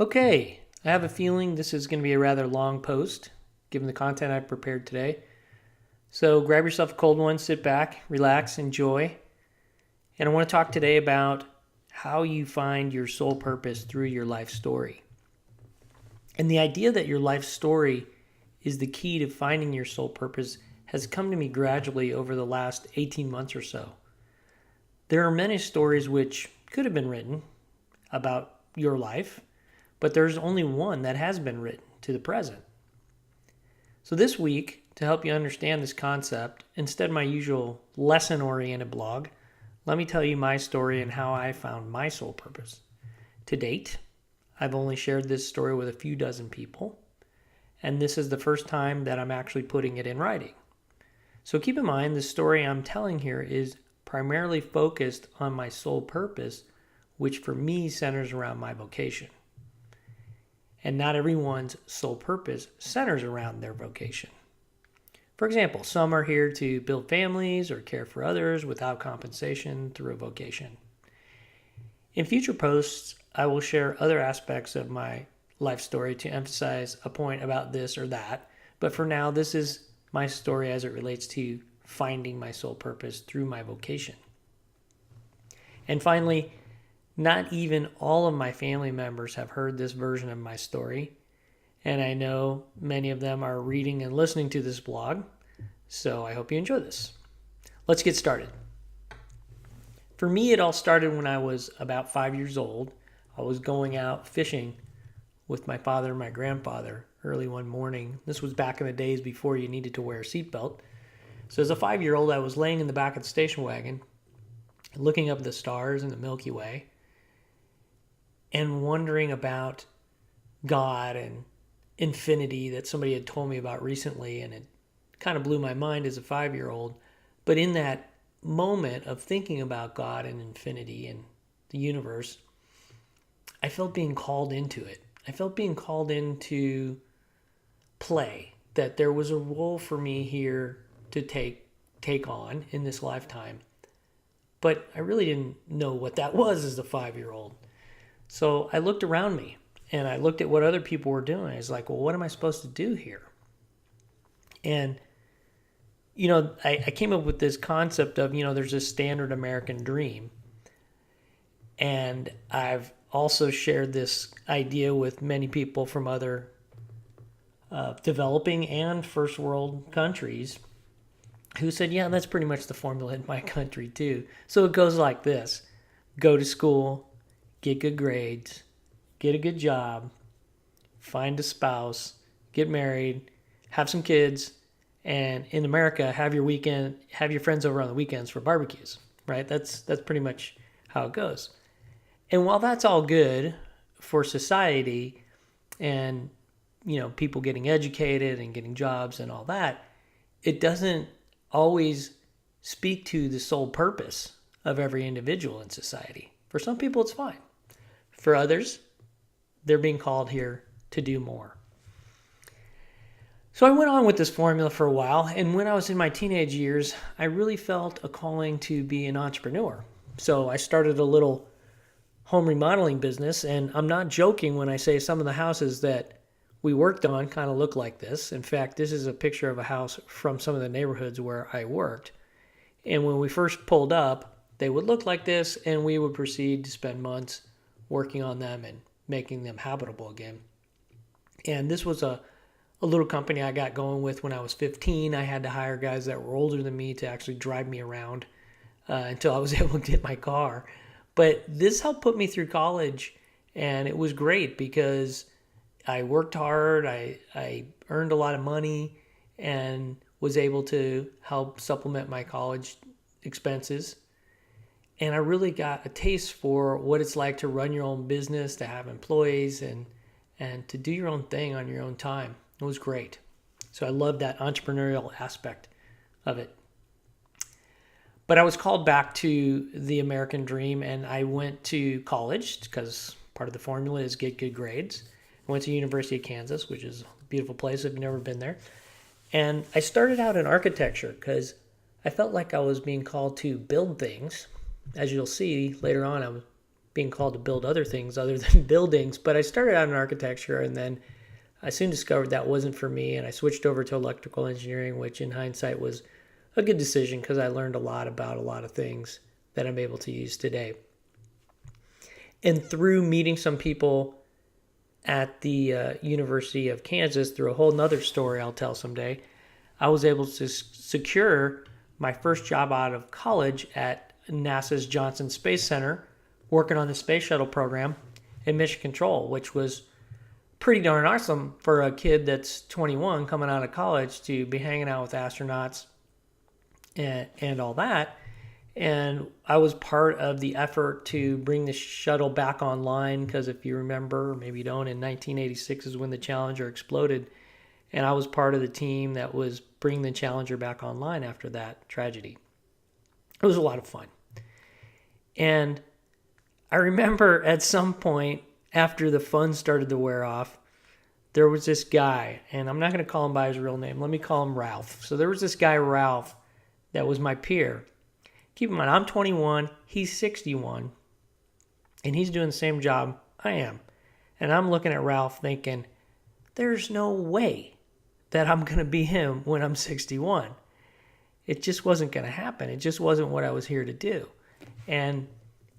Okay, I have a feeling this is going to be a rather long post, given the content I've prepared today. So grab yourself a cold one, sit back, relax, enjoy. And I want to talk today about how you find your soul purpose through your life story. And the idea that your life story is the key to finding your soul purpose has come to me gradually over the last 18 months or so. There are many stories which could have been written about your life, but there's only one that has been written to the present. So this week, to help you understand this concept, instead of my usual lesson-oriented blog, let me tell you my story and how I found my soul purpose. To date, I've only shared this story with a few dozen people, and this is the first time that I'm actually putting it in writing. So keep in mind, the story I'm telling here is primarily focused on my soul purpose, which for me centers around my vocation. And not everyone's soul purpose centers around their vocation. For example, some are here to build families or care for others without compensation through a vocation. In future posts, I will share other aspects of my life story to emphasize a point about this or that, but for now, this is my story as it relates to finding my soul purpose through my vocation. And finally, not even all of my family members have heard this version of my story, and I know many of them are reading and listening to this blog, so I hope you enjoy this. Let's get started. For me, it all started when I was about 5 years old. I was going out fishing with my father and my grandfather early one morning. This was back in the days before you needed to wear a seatbelt. So as a 5-year-old, I was laying in the back of the station wagon, looking up at the stars in the Milky Way, and wondering about God and infinity that somebody had told me about recently, and it kind of blew my mind as a 5-year-old. But in that moment of thinking about God and infinity and the universe, I felt being called into it. I felt being called into play, that there was a role for me here to take on in this lifetime. But I really didn't know what that was as a 5-year-old. So I looked around me and I looked at what other people were doing. I was like, well, what am I supposed to do here? And, I came up with this concept of, there's this standard American dream. And I've also shared this idea with many people from other developing and first world countries who said, yeah, that's pretty much the formula in my country too. So it goes like this: go to school, get good grades, get a good job, find a spouse, get married, have some kids, and in America, have your friends over on the weekends for barbecues, right? That's pretty much how it goes. And while that's all good for society and, people getting educated and getting jobs and all that, it doesn't always speak to the sole purpose of every individual in society. For some people, it's fine. For others, they're being called here to do more. So I went on with this formula for a while, and when I was in my teenage years, I really felt a calling to be an entrepreneur. So I started a little home remodeling business, and I'm not joking when I say some of the houses that we worked on kind of look like this. In fact, this is a picture of a house from some of the neighborhoods where I worked. And when we first pulled up, they would look like this, and we would proceed to spend months working on them and making them habitable again. And this was a little company I got going with when I was 15. I had to hire guys that were older than me to actually drive me around until I was able to get my car. But this helped put me through college, and it was great because I worked hard, I earned a lot of money, and was able to help supplement my college expenses. And I really got a taste for what it's like to run your own business, to have employees, and to do your own thing on your own time. It was great. So I loved that entrepreneurial aspect of it. But I was called back to the American dream, and I went to college because part of the formula is get good grades. I went to University of Kansas, which is a beautiful place if you've never been there. And I started out in architecture because I felt like I was being called to build things. As you'll see later on, I being called to build other things other than buildings. But I started out in architecture, and then I soon discovered that wasn't for me, and I switched over to electrical engineering, which in hindsight was a good decision because I learned a lot about a lot of things that I'm able to use today. And through meeting some people at the University of Kansas, through a whole nother story I'll tell someday, I was able to secure my first job out of college at NASA's Johnson Space Center, working on the space shuttle program in mission control, which was pretty darn awesome for a kid that's 21 coming out of college to be hanging out with astronauts and all that. And I was part of the effort to bring the shuttle back online because if you remember, maybe you don't, in 1986 is when the Challenger exploded. And I was part of the team that was bringing the Challenger back online after that tragedy. It was a lot of fun. And I remember at some point after the fun started to wear off, there was this guy, and I'm not going to call him by his real name. Let me call him Ralph. So there was this guy, Ralph, that was my peer. Keep in mind, I'm 21, he's 61, and he's doing the same job I am. And I'm looking at Ralph thinking, there's no way that I'm going to be him when I'm 61. It just wasn't going to happen. It just wasn't what I was here to do. And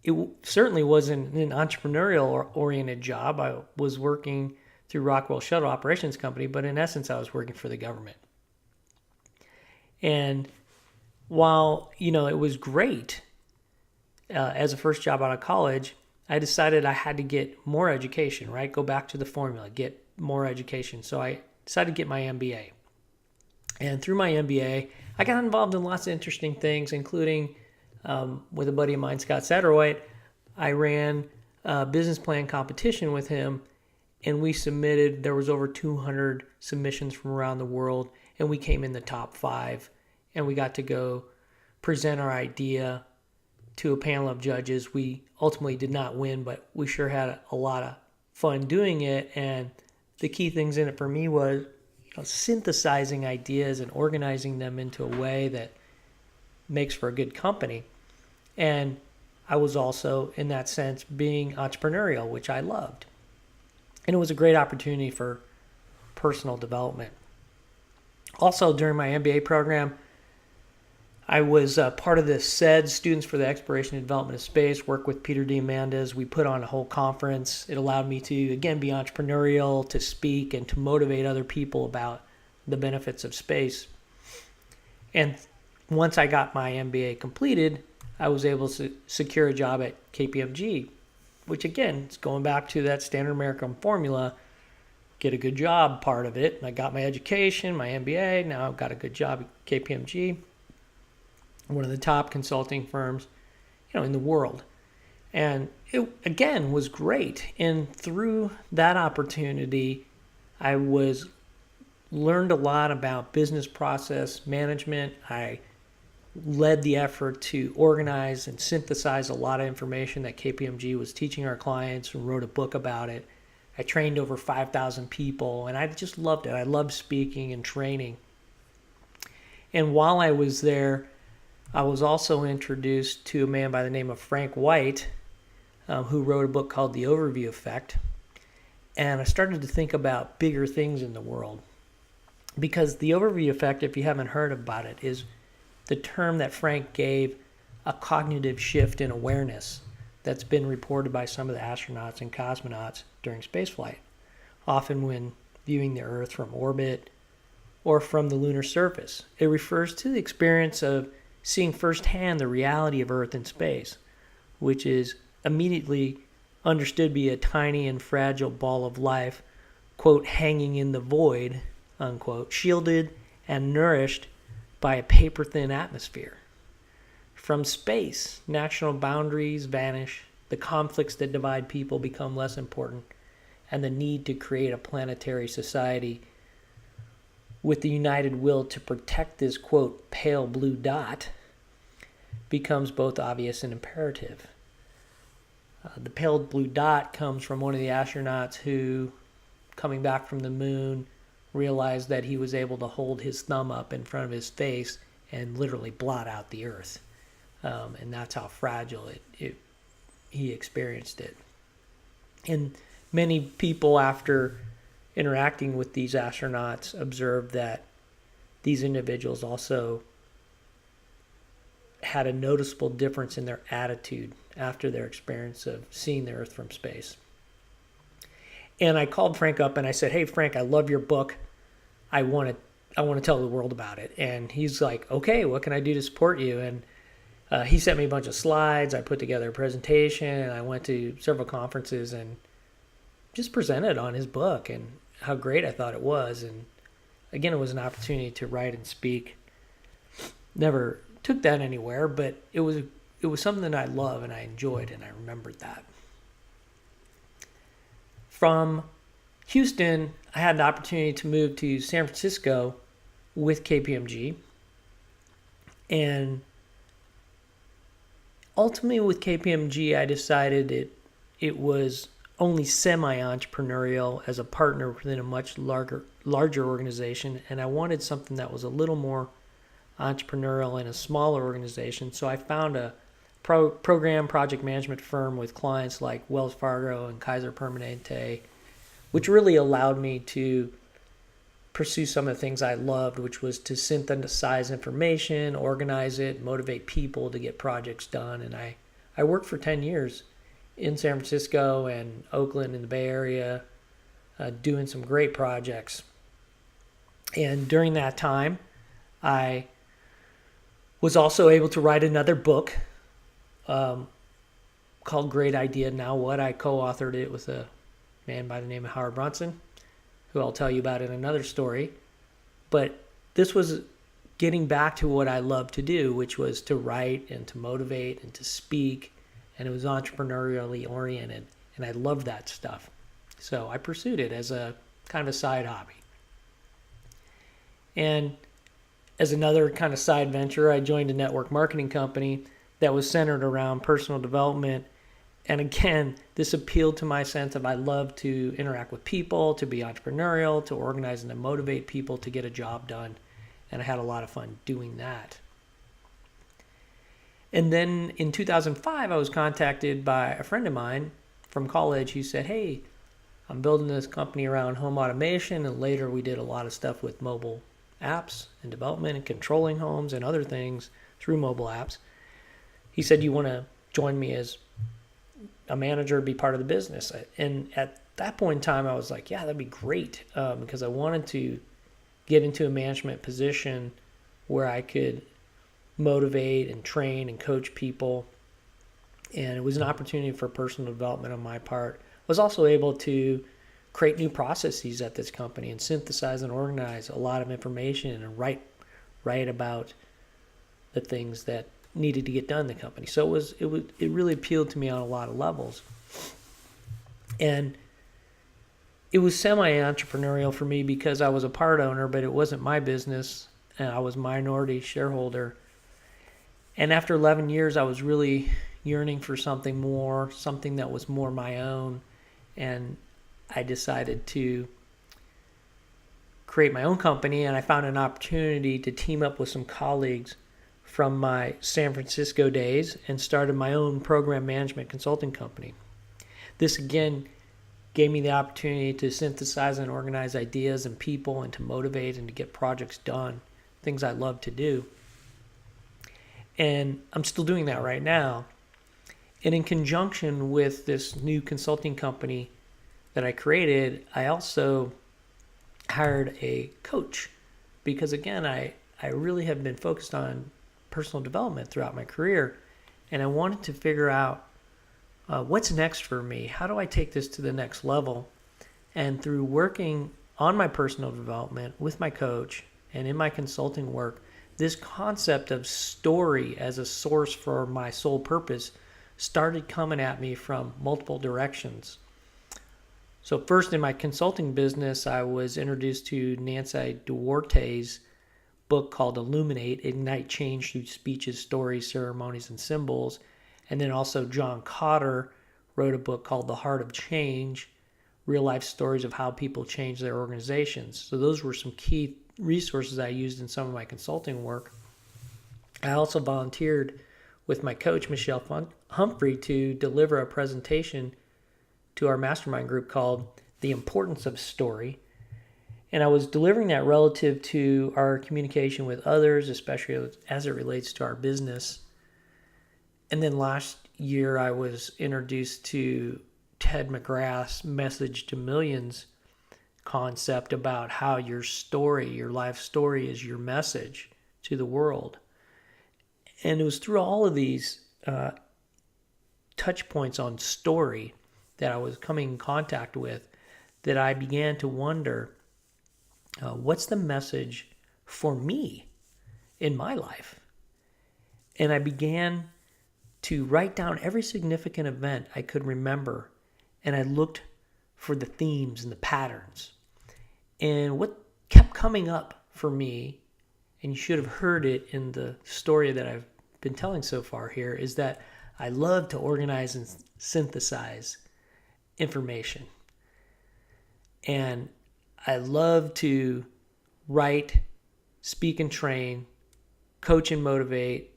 it certainly wasn't an entrepreneurial-oriented job. I was working through Rockwell Shuttle Operations Company, but in essence, I was working for the government. And while, it was great as a first job out of college, I decided I had to get more education, right? Go back to the formula, get more education. So I decided to get my MBA. And through my MBA, I got involved in lots of interesting things, including with a buddy of mine, Scott Satterwhite. I ran a business plan competition with him, and we submitted, there was over 200 submissions from around the world, and we came in the top 5. And we got to go present our idea to a panel of judges. We ultimately did not win, but we sure had a lot of fun doing it. And the key things in it for me was synthesizing ideas and organizing them into a way that makes for a good company. And I was also, in that sense, being entrepreneurial, which I loved. And it was a great opportunity for personal development. Also, during my MBA program, I was part of the SED, Students for the Exploration and Development of Space, work with Peter Diamandis. We put on a whole conference. It allowed me to, again, be entrepreneurial, to speak, and to motivate other people about the benefits of space. And once I got my MBA completed, I was able to secure a job at KPMG, which, again, is going back to that standard American formula, get a good job part of it. I got my education, my MBA. Now I've got a good job at KPMG, one of the top consulting firms, in the world. And it, again, was great. And through that opportunity, I learned a lot about business process management. I led the effort to organize and synthesize a lot of information that KPMG was teaching our clients and wrote a book about it. I trained over 5,000 people, and I just loved it. I loved speaking and training. And while I was there, I was also introduced to a man by the name of Frank White, who wrote a book called The Overview Effect. And I started to think about bigger things in the world. Because the overview effect, if you haven't heard about it, is the term that Frank gave a cognitive shift in awareness that's been reported by some of the astronauts and cosmonauts during spaceflight, often when viewing the Earth from orbit or from the lunar surface. It refers to the experience of seeing firsthand the reality of Earth in space, which is immediately understood to be a tiny and fragile ball of life, quote, hanging in the void, unquote, shielded and nourished by a paper-thin atmosphere. From space, national boundaries vanish, the conflicts that divide people become less important, and the need to create a planetary society with the united will to protect this, quote, pale blue dot becomes both obvious and imperative. The pale blue dot comes from one of the astronauts who, coming back from the moon, realized that he was able to hold his thumb up in front of his face and literally blot out the Earth. And that's how fragile it he experienced it. And many people, after interacting with these astronauts, observed that these individuals also had a noticeable difference in their attitude after their experience of seeing the Earth from space. And I called Frank up and I said, "Hey, Frank, I love your book. I want to tell the world about it." And he's like, "Okay, what can I do to support you?" And he sent me a bunch of slides. I put together a presentation, and I went to several conferences and just presented on his book and how great I thought it was. And again, it was an opportunity to write and speak. Never took that anywhere, but it was something that I love and I enjoyed, and I remembered that. From Houston, I had the opportunity to move to San Francisco with KPMG. And ultimately with KPMG, I decided it was only semi-entrepreneurial as a partner within a much larger organization, and I wanted something that was a little more entrepreneurial in a smaller organization. So I found a program project management firm with clients like Wells Fargo and Kaiser Permanente, which really allowed me to pursue some of the things I loved, which was to synthesize information, organize it, motivate people to get projects done. And I worked for 10 years in San Francisco and Oakland in the Bay Area, doing some great projects. And during that time, I was also able to write another book called Great Idea, Now What? I co-authored it with a man by the name of Howard Brunson, who I'll tell you about in another story. But this was getting back to what I love to do, which was to write and to motivate and to speak. And it was entrepreneurially oriented, and I loved that stuff. So I pursued it as a kind of a side hobby. And as another kind of side venture, I joined a network marketing company that was centered around personal development. And again, this appealed to my sense of I love to interact with people, to be entrepreneurial, to organize and to motivate people to get a job done. And I had a lot of fun doing that. And then in 2005, I was contacted by a friend of mine from college who said, "Hey, I'm building this company around home automation." And later we did a lot of stuff with mobile apps and development and controlling homes and other things through mobile apps. He said, "You want to join me as a manager, be part of the business?" And at that point in time, I was like, yeah, that'd be great, because I wanted to get into a management position where I could motivate and train and coach people. And it was an opportunity for personal development on my part. I was also able to create new processes at this company and synthesize and organize a lot of information and write about the things that needed to get done in the company. So it really appealed to me on a lot of levels. And it was semi-entrepreneurial for me because I was a part owner, but it wasn't my business, and I was minority shareholder. And after 11 years, I was really yearning for something more, something that was more my own. And I decided to create my own company, and I found an opportunity to team up with some colleagues from my San Francisco days and started my own program management consulting company. This again gave me the opportunity to synthesize and organize ideas and people and to motivate and to get projects done, things I love to do. And I'm still doing that right now. And in conjunction with this new consulting company that I created, I also hired a coach because, again, I really have been focused on personal development throughout my career, and I wanted to figure out what's next for me. How do I take this to the next level? And through working on my personal development with my coach and in my consulting work, this concept of story as a source for my sole purpose started coming at me from multiple directions. So first, in my consulting business, I was introduced to Nancy Duarte's book called Illuminate, Ignite Change Through Speeches, Stories, Ceremonies, and Symbols. And then also John Kotter wrote a book called The Heart of Change, Real Life Stories of How People Change Their Organizations. So those were some key resources I used in some of my consulting work. I also volunteered with my coach, Michelle Humphrey, to deliver a presentation to our mastermind group called The Importance of Story. And I was delivering that relative to our communication with others, especially as it relates to our business. And then last year, I was introduced to Ted McGrath's Message to Millions concept about how your story, your life story, is your message to the world. And it was through all of these touch points on story that I was coming in contact with that I began to wonder, what's the message for me in my life? And I began to write down every significant event I could remember, and I looked for the themes and the patterns. And what kept coming up for me, and you should have heard it in the story that I've been telling so far here, is that I love to organize and synthesize information. And I love to write, speak and train, coach and motivate.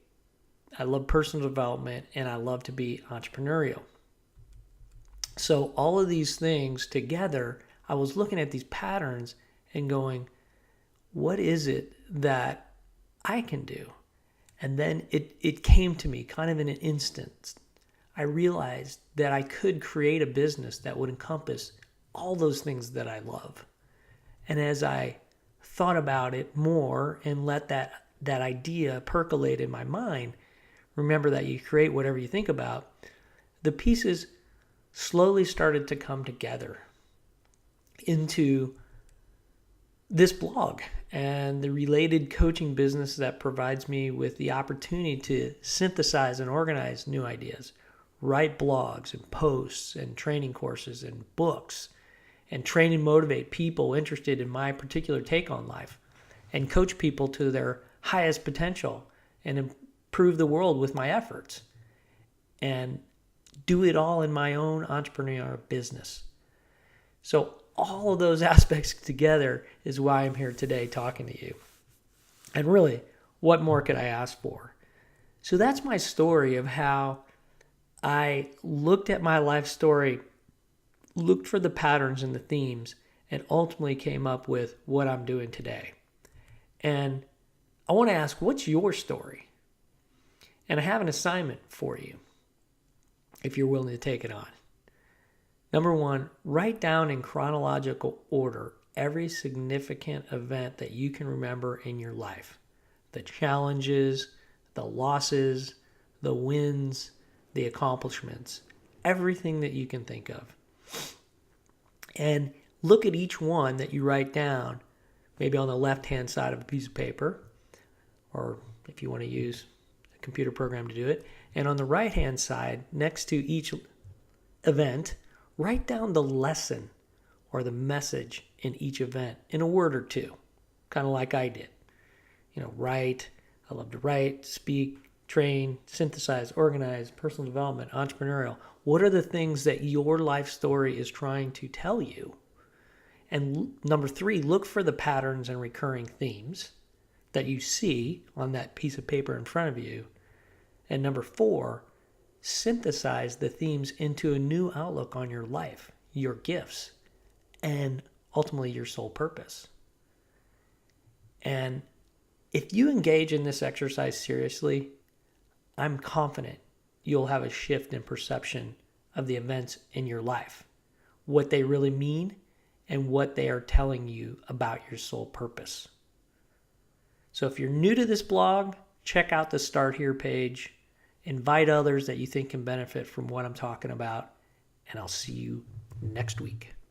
I love personal development, and I love to be entrepreneurial. So all of these things together, I was looking at these patterns and going, what is it that I can do? And then it came to me kind of in an instant. I realized that I could create a business that would encompass all those things that I love. And as I thought about it more and let that idea percolate in my mind, remember that you create whatever you think about, the pieces slowly started to come together into this blog and the related coaching business that provides me with the opportunity to synthesize and organize new ideas, write blogs and posts and training courses and books, and train and motivate people interested in my particular take on life, and coach people to their highest potential and improve the world with my efforts, and do it all in my own entrepreneurial business. So all of those aspects together is why I'm here today talking to you. And really, what more could I ask for? So that's my story of how I looked at my life story, looked for the patterns and the themes, and ultimately came up with what I'm doing today. And I want to ask, what's your story? And I have an assignment for you, if you're willing to take it on. Number one, write down in chronological order every significant event that you can remember in your life. The challenges, the losses, the wins, the accomplishments, everything that you can think of. And look at each one that you write down, maybe on the left-hand side of a piece of paper, or if you want to use a computer program to do it. And on the right-hand side, next to each event, write down the lesson or the message in each event in a word or two, kind of like I did. Write, I love to write, speak, train, synthesize, organize, personal development, entrepreneurial. What are the things that your life story is trying to tell you? And number three, look for the patterns and recurring themes that you see on that piece of paper in front of you. And number four, synthesize the themes into a new outlook on your life, your gifts, and ultimately your sole purpose. And if you engage in this exercise seriously, I'm confident you'll have a shift in perception of the events in your life, what they really mean, and what they are telling you about your sole purpose. So if you're new to this blog, check out the Start Here page. Invite others that you think can benefit from what I'm talking about, and I'll see you next week.